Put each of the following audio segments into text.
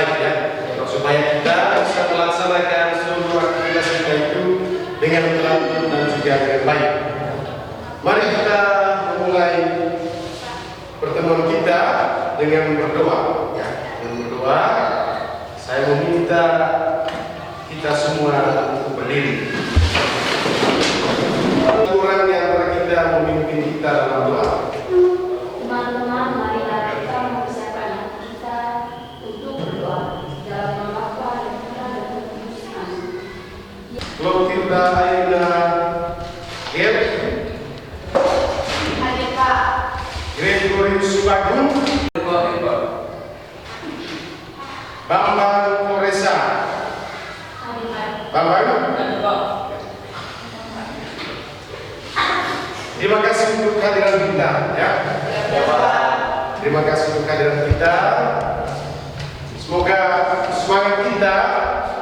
baik ya, supaya kita bisa melaksanakan seluruh aktivitas kita itu dengan teratur dan juga dengan baik. Mari kita memulai pertemuan kita dengan berdoa. Ya, dengan berdoa, saya meminta kita semua untuk berdiri. Orang yang antara kita memimpin kita dalam doa. Teman-teman, marilah kita mempersiapkan hati kita untuk berdoa dalam nama Bapa dan Putra dan Roh Kudus. Amin. Clotilda Aina Gep, Hadir Pak. Gregorius Subagung, Bambang Koresa. Hadir Pak. Bambang, terima kasih untuk kehadiran kita ya. Terima kasih untuk kehadiran kita. Semoga semangat kita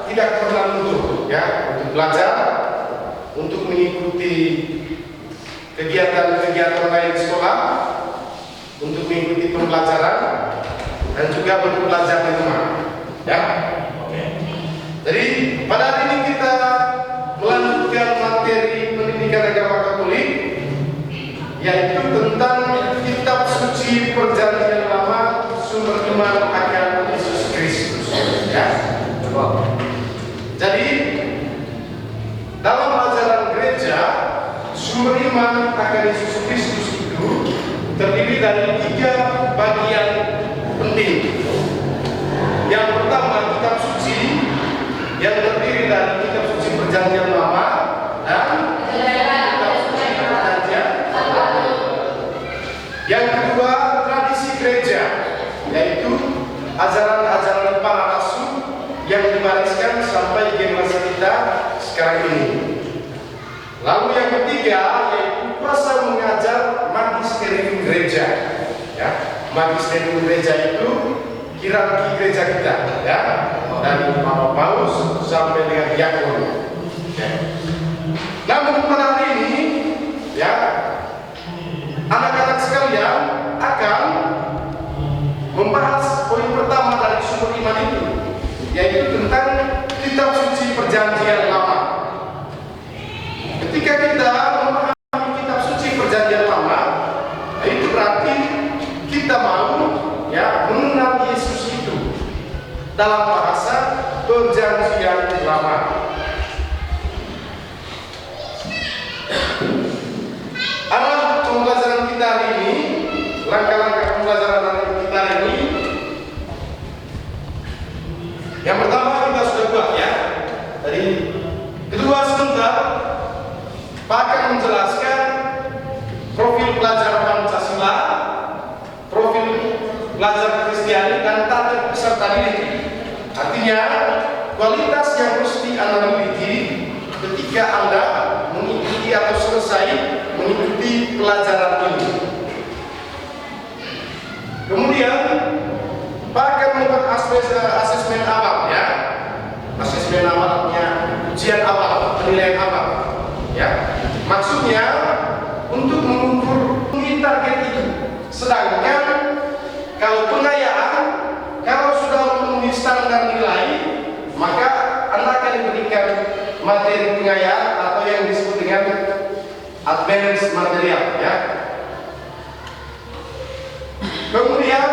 tidak pernah luntur ya, untuk belajar, untuk mengikuti kegiatan-kegiatan lain sekolah, untuk mengikuti pembelajaran dan juga untuk belajar di rumah ya. Jadi pada hari ini kita melanjutkan materi pendidikan agama Katolik, yaitu tentang kitab suci Perjanjian Lama, sumber iman akan Yesus Kristus ya. Jadi dalam ajaran gereja, sumber iman akan Yesus Kristus itu terdiri dari 3 bagian penting. Yang pertama, kitab suci yang terdiri dari kitab suci Perjanjian Lama dan kitab suci Perjanjian Baru. Yang kedua, tradisi gereja, yaitu ajaran-ajaran para rasul yang diwariskan sampai generasi kita sekarang ini. Lalu yang ketiga, yaitu pasal mengajar magisterium gereja ya. Magisterium gereja itu hierarki gereja kita ya, dari Papa Paus sampai dengan diakon ya. Namun pada hari ini ya, anak-anak sekalian akan membahas poin pertama dari sumber iman itu, yaitu tentang kitab suci Perjanjian Lama. Ketika kita memahami kitab suci Perjanjian Lama, itu berarti kita mau ya mengenal Yesus itu dalam bahasa Perjanjian Lama. Arah pembelajaran kita hari ini, langkah-langkah pembelajaran hari kita hari ini, yang pertama kita sudah buat ya. Jadi kedua sebentar, Pak akan menjelaskan profil pelajar Pancasila, profil pelajar Kristiani dan target peserta didik. Artinya kualitas yang harus Anda miliki ketika Anda mengikuti atau selesai mengikuti pelajaran ini. Kemudian Pak akan membuat asesmen awal ya. Asesmen awalnya ujian awal, penilaian awal ya. Maksudnya untuk mengukur target itu. Sedangkan kalau pengayaan, kalau sudah memenuhi standar nilai, maka Anda akan diberikan materi pengayaan atau yang disebut dengan advance material ya. Kemudian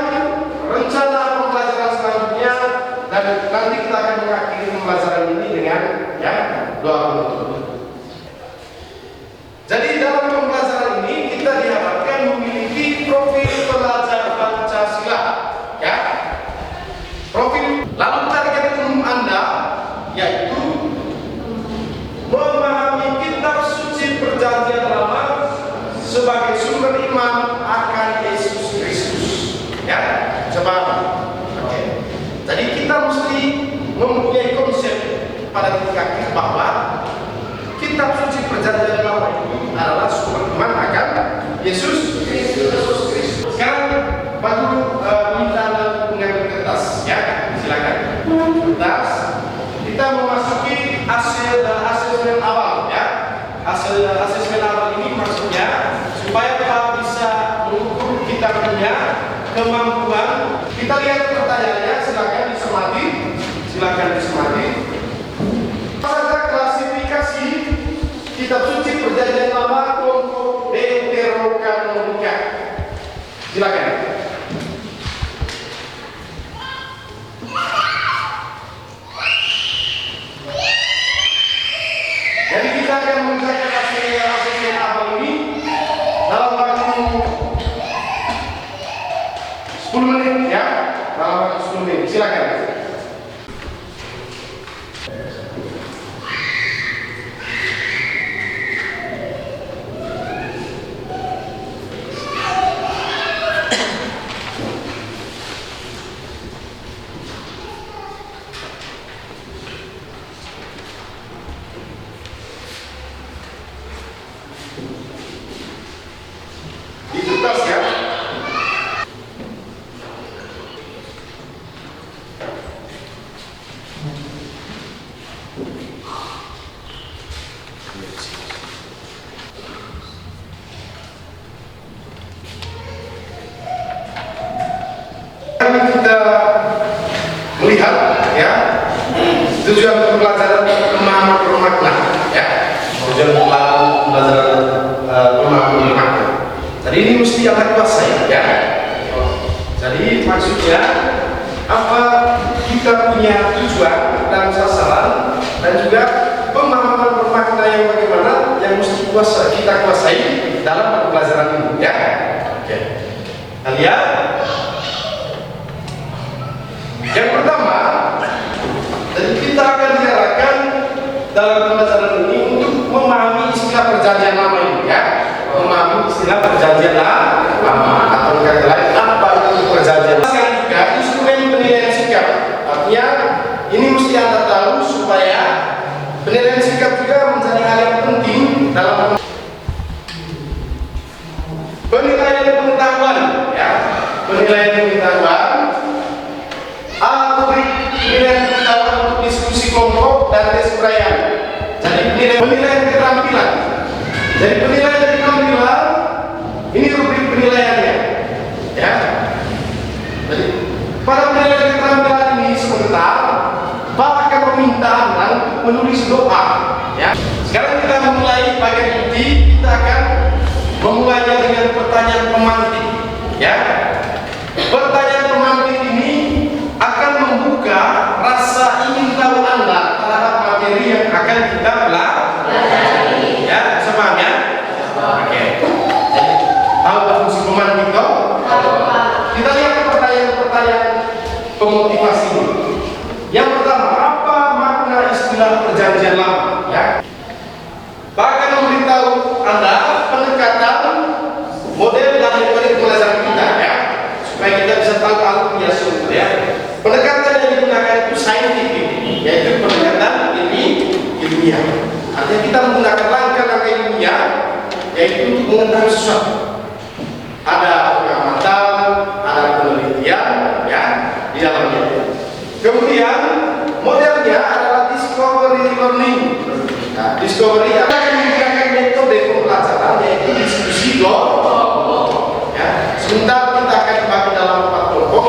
rencana pembelajaran selanjutnya, dan nanti kita akan mengakhiri pembelajaran ini dengan ya doa penutup. Jadi dalam pembelajaran ini kita diharapkan memiliki profil pelajar Pancasila ya. Profil lalu target umum Anda yaitu memahami kitab suci Perjanjian Lama sebagai sumber iman akan Yesus Kristus ya. Coba oke. Jadi kita mesti mempunyai konsep pada titik akhir bahwa kitab suci Perjanjian Lama itu adalah sumber iman akan Yesus Kristus. Sekarang Pak Guru minta mengambil kertas ya, silakan. Kertas. Kita memasuki asesmen awal ya. Asesmen awal ini maksudnya supaya Pak bisa mengukur kita punya kemampuan. Kita lihat pertanyaannya, silakan dicermati. silakan. Itu tas ya. Kita melihat ya tujuan pembelajaran pemahaman bermakna ya, tujuan pembelajaran pemahaman bermakna. Jadi ini mesti anak kuasai ya. Jadi maksudnya apa, kita punya tujuan dan sasaran dan juga pemahaman bermakna yang bagaimana yang mesti kita kuasai dalam pembelajaran ini ya. Oke. Kita lihat. Yang pertama, jadi kita akan diarahkan dalam pembelajaran ini untuk memahami istilah perjanjian lama ini ya, memahami istilah perjanjian lama atau kata lain apa itu perjanjian. Sekarang juga instrumen penilaian sikap, artinya ini mesti Anda tahu supaya penilaian sikap juga menjadi hal yang penting dalam penilaian pengetahuan ya, penilaian pengetahuan. Penilaian pengetahuan untuk diskusi kelompok dan tes uraian. Jadi penilaian keterampilan. Jadi penilaian keterampilan ini rubrik penilaiannya, ya. Jadi pada penilaian keterampilan ini sebentar Pak akan meminta Anda menulis doa, ya. Sekarang kita memulai bagian inti. Kita akan memulainya dengan pertanyaan pemantik, ya. Pertanyaan pemantik ini akan membuka rasa ingin tahu Anda terhadap materi yang akan kita pelajari. Ya, semuanya. Oke. Jadi, tahu fungsi pemantik toh? Kita lihat pertanyaan-pertanyaan pemotivasi. Yang pertama, apa makna istilah perjanjian lama? Ya. Bahkan memberitahu Anda pendekatan model dan metode pembelajaran kita, ya, supaya kita bisa tahu alurnya sumber ya. Pendekatan yang digunakan itu saintifik, yaitu pendekatan ilmiah. Artinya kita menggunakan langkah-langkah ilmiah, yaitu untuk mengetahui sesuatu. Ada pengamatan, ada penelitian, ya, di dalamnya. Kemudian modelnya adalah discovery learning. Nah, discovery akan menggunakan metode pembelajaran, yaitu diskusi kelompok. Ya, sebentar kita akan dibagi dalam 4 kelompok.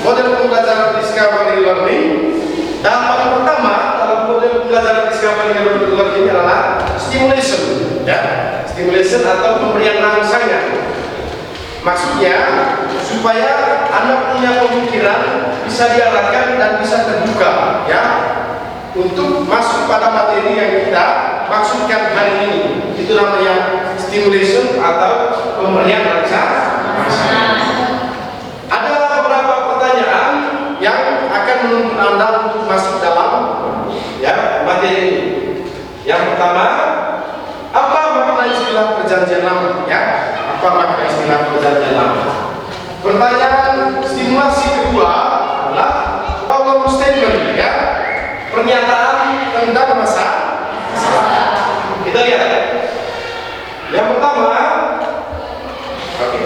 Model pembelajaran discovery learning. Dan paling pertama dalam model pembelajaran discovery learning adalah stimulation, ya, stimulation atau pemberian rangsangan. Maksudnya supaya anak punya pemikiran bisa diarahkan dan bisa terbuka, ya, untuk masuk pada materi yang kita maksudkan hari ini. Itu namanya stimulation atau pemberian rangsangan. Ada beberapa pertanyaan yang akan menuntut Anda untuk masuk dalam, ya, materi ini. Yang pertama, apa makna istilah perjanjian lama? Ya, apa makna istilah perjanjian lama? Pertanyaan stimulasi kedua adalah problem statement, ya, pernyataan tentang masalah. Kita lihat. Yang pertama, oke.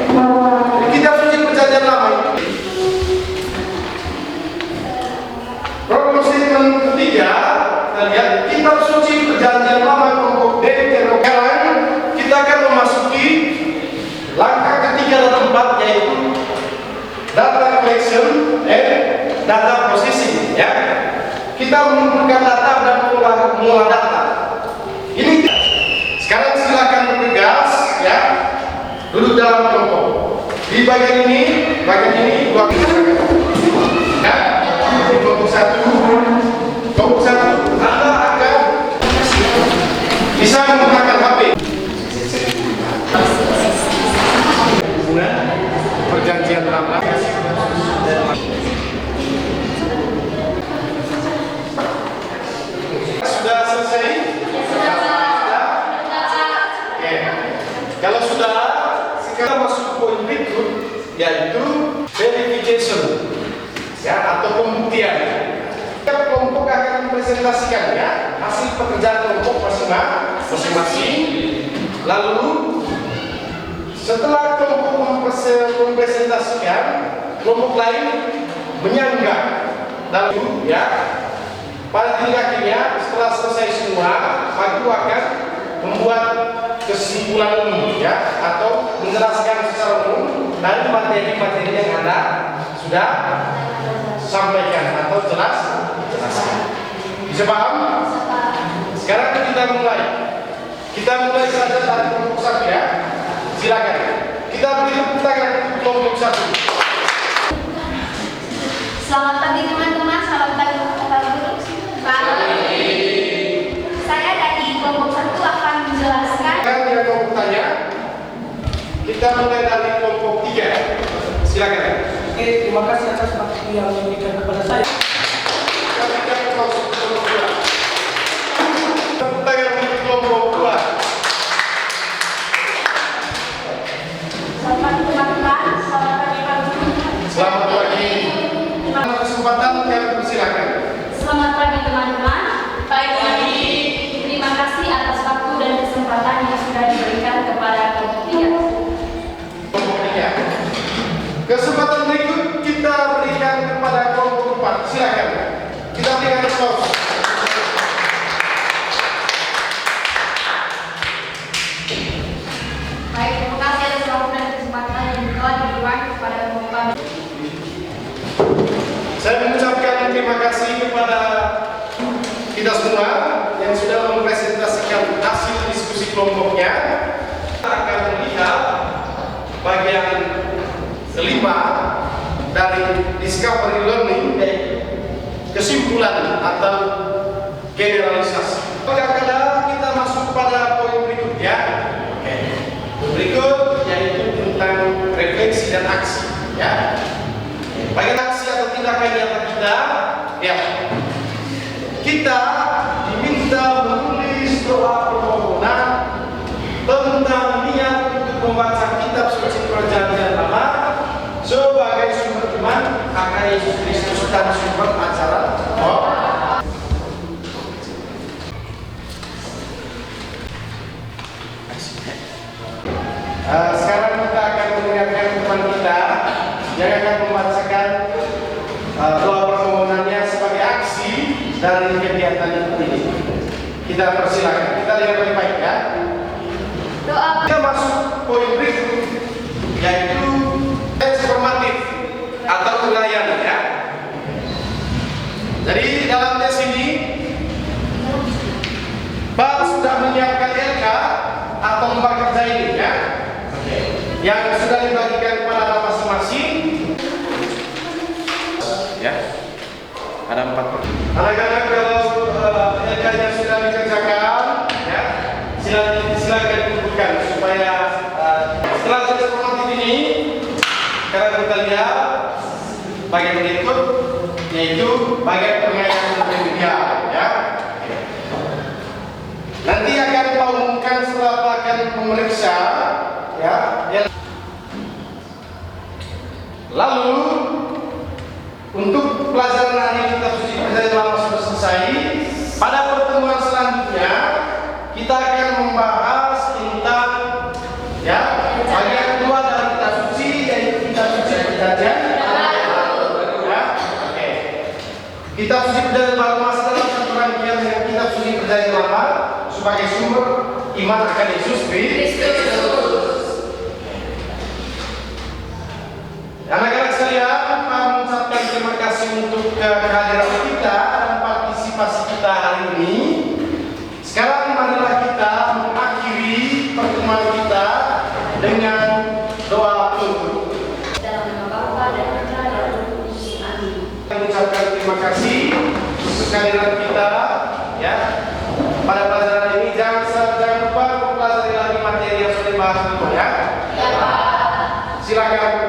Kita punya perjanjian lama ini. Problem statement ketiga, kita lihat kitab suci perjanjian lama kelompok D. Kita akan memasuki langkah ketiga dan keempat, yaitu data collection and data processing, ya. Kita mengumpulkan data dan mengolah data. Ini sekarang silakan bergegas, ya, duduk dalam kelompok. Di bagian ini dua ya, di kelompok satu Anda akan bisa menggunakan HP. Perjanjian lama ya, atau pembuktian. Setiap kelompok akan mempresentasikan ya hasil pekerjaan kelompok masing-masing. Lalu setelah kelompok mempresentasikan, kelompok lain menyanggah. Lalu ya, pada tingkat akhirnya setelah selesai semua, aku akan membuat kesimpulan umum ya, atau menjelaskan secara umum dari materi-materi yang Anda sudah sampaikan atau jelaskan. Bisa paham? Sekarang kita mulai. Kita mulai saja dari kelompok satu ya. Silakan. Kita beri tepuk tangan kelompok satu. Selamat pagi teman-teman, selamat pagi dulu. Saya dari kelompok 1 akan menjelaskan. Sekarang dia mau bertanya. Kita mulai dari kelompok 3. Silakan. Oke, terima kasih atas waktu yang diberikan kepada saya. Tepuk tangan untuk kelompok 2. Selamat pagi teman-teman, selamat pagi Pak Guru. Selamat pagi. Kesempatan kami persilakan. Selamat pagi teman-teman. Pagi. Terima kasih atas waktu dan kesempatan yang sudah diberikan kepada kelompok 3. Kelompok 3. Kesempatan berikut kita berikan kepada kelompok 4. Silakan. Kita berikan respons. Baik, terima kasih atas waktu dan kesempatan yang telah diberikan kepada kelompok 4. Saya mengucapkan terima kasih kepada kita semua yang sudah mempresentasikan hasil diskusi kelompoknya. Kita akan melihat bagian kelima dari discovery learning, yaitu kesimpulan atau generalisasi. Kadang-kadang kita masuk pada poin berikutnya. Berikut yaitu tentang refleksi dan aksi. Ya. Bagian aksi atau tindakan nyata kita, ya. Kita diminta menulis doa permohonan tentang niat untuk membaca kitab suci Perjanjian Lama sebagai sumber iman akan Yesus Kristus dan sumber ajaran. Sekarang kita akan mendengarkan teman kita yang akan membacakan doa permohonannya sebagai aksi dari kegiatan ini. Kita persilakan. Kita lihat baik-baik ya. Doa. Kita masuk poin berikut, yaitu transformatif atau uraian ya. Jadi dalam tes ini Pak sudah menyiapkan LK atau lembar kerja ini ya, yang sudah dibagikan kepada masing-masing. Ya, ada 4. Anak-anak kalau LK-nya sudah dikerjakan, ya, silakan dikumpulkan supaya setelah transformatif ini, sekarang kita lihat bagian berikut, yaitu bagian pengayaan multimedia, ya. Nanti akan Pak umumkan setelah Pak akan memeriksa, ya. Lalu untuk pelajaran hari ini kitab suci Perjanjian Lama sudah selesai. Pada pertemuan selanjutnya kita akan membahas tentang ya bagian kedua dari kitab suci, yaitu kitab suci Perjanjian Baru. Ya, oke. Kitab suci Perjanjian Baru masih dalam satu rangkaian dengan kitab suci Perjanjian Lama sebagai sumber iman akan Yesus Kristus. Anak-anak sekalian, Pak mengucapkan terima kasih untuk kehadiran kita dan partisipasi kita hari ini. Sekarang marilah kita mengakhiri pertemuan kita dengan doa penutup. Dalam nama Bapa dan Putra dan Roh Kudus. Amin. Mengucapkan terima kasih untuk kehadiran kita ya pada pelajaran ini. Jangan lupa mempelajari lagi materi yang sudah dibahas dulu ya. Ya Pak. Silakan